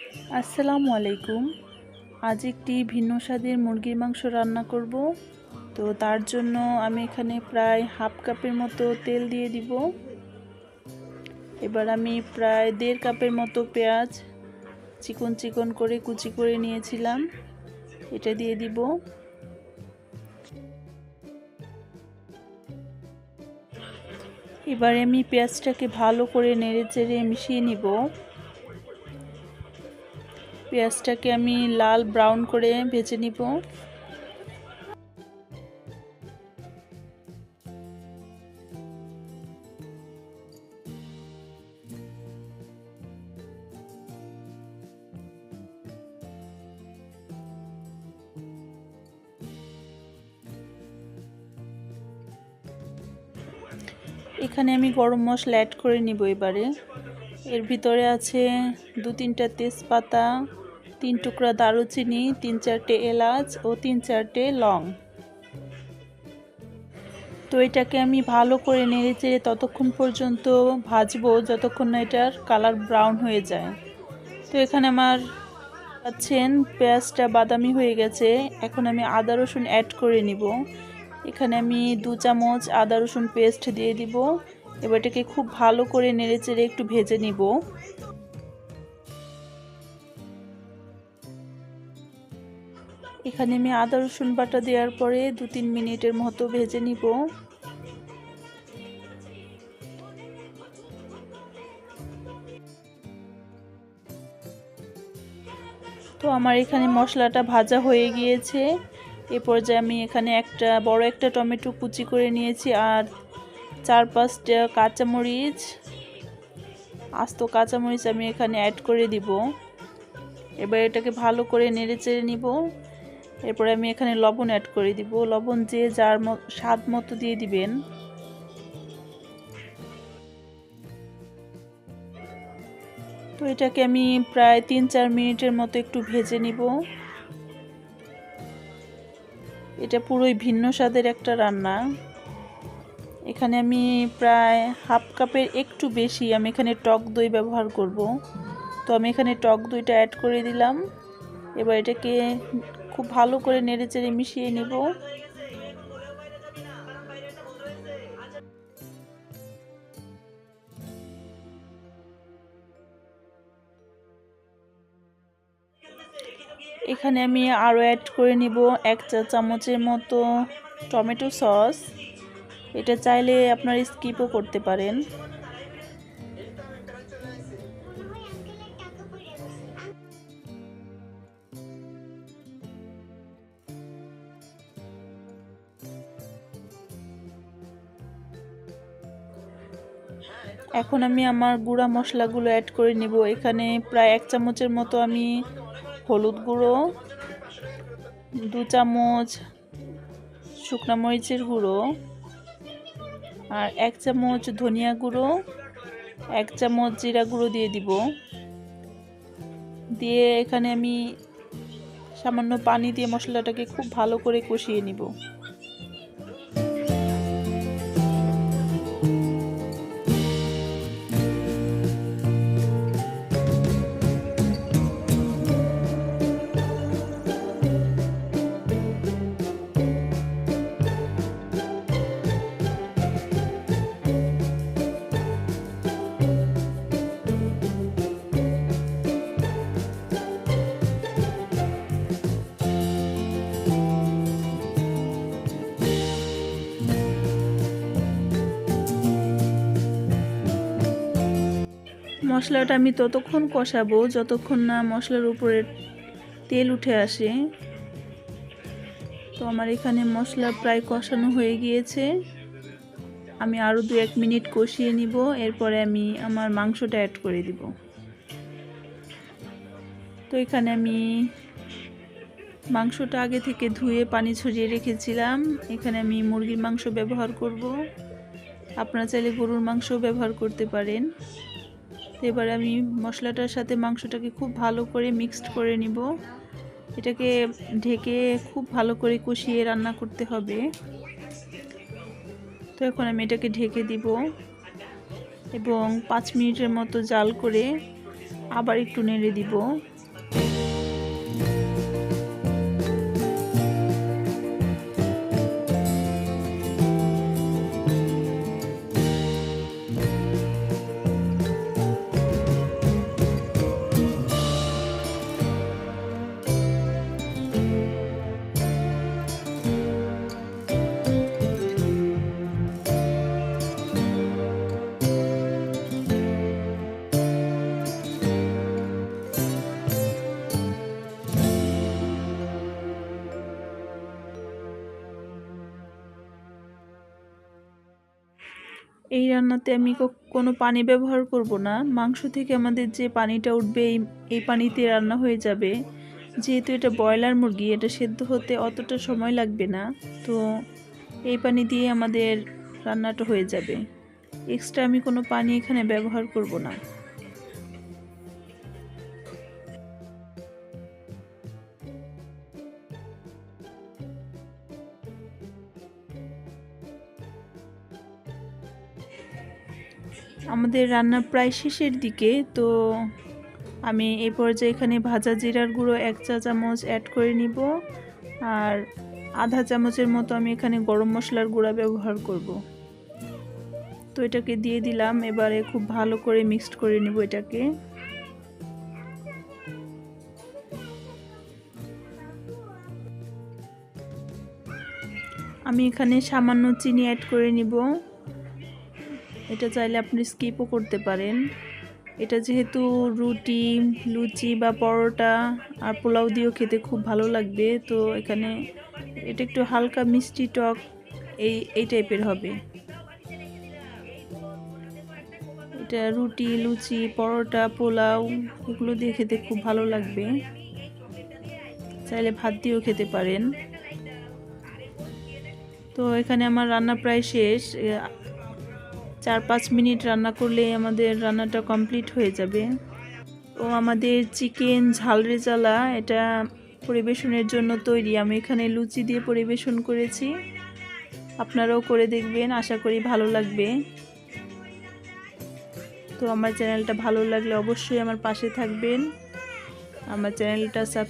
আসসালামু আলাইকুম। আজ একটি ভিন্ন স্বাদের মুরগির মাংস রান্না করব। তো তার জন্য আমি এখানে প্রায় হাফ কাপের মতো তেল দিয়ে দিব। এবার আমি প্রায় 1.5 কাপের মতো পেঁয়াজ চিকন চিকন করে কুচি করে নিয়েছিলাম, এটা দিয়ে দিব। এবারে আমি পেঁয়াজটাকে ভালো করে নেড়েচেড়ে মিশিয়ে নিব। পেঁয়াজটাকে আমি লাল ব্রাউন করে ভেজে নিব। এখানে আমি গরম মশলা অ্যাড করে নিব। এবারে এর ভিতরে আছে 2-3টা তেজপাতা, 3 টুকরা দারুচিনি, 3-4টে এলাচ ও 3-4টে লং। তো এটাকে আমি ভালো করে নেড়েচেড়ে ততক্ষণ পর্যন্ত ভাজবো যতক্ষণ না এটার কালার ব্রাউন হয়ে যায়। তো এখানে আমার পাচ্ছেন পেঁয়াজটা বাদামি হয়ে গেছে। এখন আমি আদা রসুন অ্যাড করে নিব। এখানে আমি 2 চামচ আদা রসুন পেস্ট দিয়ে দিব। এবার এটাকে খুব ভালো করে নেড়েচেড়ে একটু ভেজে নিব। এখানে আমি আদা রসুন বাটা দেওয়ার পরে 2-3 মিনিটের মতো ভেজে নিব। তো আমার এখানে মশলাটা ভাজা হয়ে গিয়েছে। এ পর্যায়ে আমি এখানে বড় একটা টমেটো কুচি করে নিয়েছি আর 4-5টা কাঁচামরিচ, আস্ত কাঁচামরিচ আমি এখানে অ্যাড করে দিব। এবার এটাকে ভালো করে নেড়েচেড়ে নিব। এরপরে আমি এখানে লবণ অ্যাড করে দিব। লবণ যে যার স্বাদ মতো দিয়ে দিবেন। তো এটাকে আমি প্রায় 3-4 মিনিটের মতো একটু ভেজে নিব। এটা পুরোই ভিন্ন স্বাদের একটা রান্না। এখানে আমি প্রায় হাফ কাপের একটু বেশি আমি এখানে টক দই ব্যবহার করব। তো আমি এখানে টক দইটা অ্যাড করে দিলাম। এবার এটাকে খুব ভালো করে নেড়েচেড়ে মিশিয়ে নিব। এখানে আমি আরও অ্যাড করে নিব 1 চা চামচের মতো টমেটো সস। এটা চাইলে আপনারা স্কিপও করতে পারেন। এখন আমি আমার গুঁড়া মশলাগুলো অ্যাড করে নিব। এখানে প্রায় 1 চামচের মতো আমি হলুদ গুঁড়ো, 2 চামচ শুকনো মরিচের গুঁড়ো আর 1 চামচ ধনিয়া গুঁড়ো, 1 চামচ জিরা গুঁড়ো দিয়ে দিব। দিয়ে এখানে আমি সামান্য পানি দিয়ে মশলাটাকে খুব ভালো করে কষিয়ে নিব। মশলাটা আমি ততক্ষণ কষাবো যতক্ষণ না মশলার উপরে তেল উঠে আসে। তো আমার এখানে মশলা প্রায় কষানো হয়ে গিয়েছে। আমি আরও 2-1 মিনিট কষিয়ে নিব। এরপরে আমি আমার মাংসটা অ্যাড করে দিব। তো এখানে আমি মাংসটা আগে থেকে ধুয়ে পানি ঝরিয়ে রেখেছিলাম। এখানে আমি মুরগির মাংস ব্যবহার করব। আপনারা চাইলে গরুর মাংসও ব্যবহার করতে পারেন। এবার আমি মশলাটার সাথে মাংসটাকে খুব ভালো করে মিক্সড করে নিব। এটাকে ঢেকে খুব ভালো করে কষিয়ে রান্না করতে হবে। তো এখন আমি এটাকে ঢেকে দিব এবং 5 মিনিটের মতো জাল করে আবার একটু নেড়ে দিব। এই রান্নাতে আমি কোনো পানি ব্যবহার করব না। মাংস থেকে আমাদের যে পানিটা উঠবে এই পানিতে রান্না হয়ে যাবে। যেহেতু এটা ব্রয়লার মুরগি, এটা সেদ্ধ হতে অতটা সময় লাগবে না, তো এই পানি দিয়ে আমাদের রান্নাটা হয়ে যাবে। এক্সট্রা আমি কোনো পানি এখানে ব্যবহার করব না। আমাদের রান্না প্রায় শেষের দিকে, তো আমি এই পর্যায়ে এখানে ভাজা জিরার গুঁড়ো 1 চা চামচ অ্যাড করে নিব, আর আধা চামচের মতো আমি এখানে গরম মশলার গুঁড়া ব্যবহার করব। তো এটাকে দিয়ে দিলাম। এবারে খুব ভালো করে মিক্সড করে নিব এটাকে। আমি এখানে সামান্য চিনি অ্যাড করে নিব। এটা চাইলে আপনি স্কিপও করতে পারেন। এটা যেহেতু রুটি, লুচি বা পরোটা আর পোলাও দিয়েও খেতে খুব ভালো লাগবে, তো এখানে এটা একটু হালকা মিষ্টি টক এই টাইপের হবে। এটা রুটি, লুচি, পরোটা, পোলাও এগুলো দিয়ে খেতে খুব ভালো লাগবে। চাইলে ভাত দিয়েও খেতে পারেন। তো এখানে আমার রান্না প্রায় শেষ। 4-5 মিনিট রান্না করলে আমাদের রান্নাটা কমপ্লিট হয়ে যাবে। তো আমাদের চিকেন ঝাল রেজালা এটা পরিবেশনের জন্য তৈরি। আমি এখানে লুচি দিয়ে পরিবেশন করেছি। আপনারাও করে দেখবেন, আশা করি ভালো লাগবে। তো আমার চ্যানেলটা ভালো লাগলে অবশ্যই আমার পাশে থাকবেন। আমার চ্যানেলটা সাবস্ক্রাইব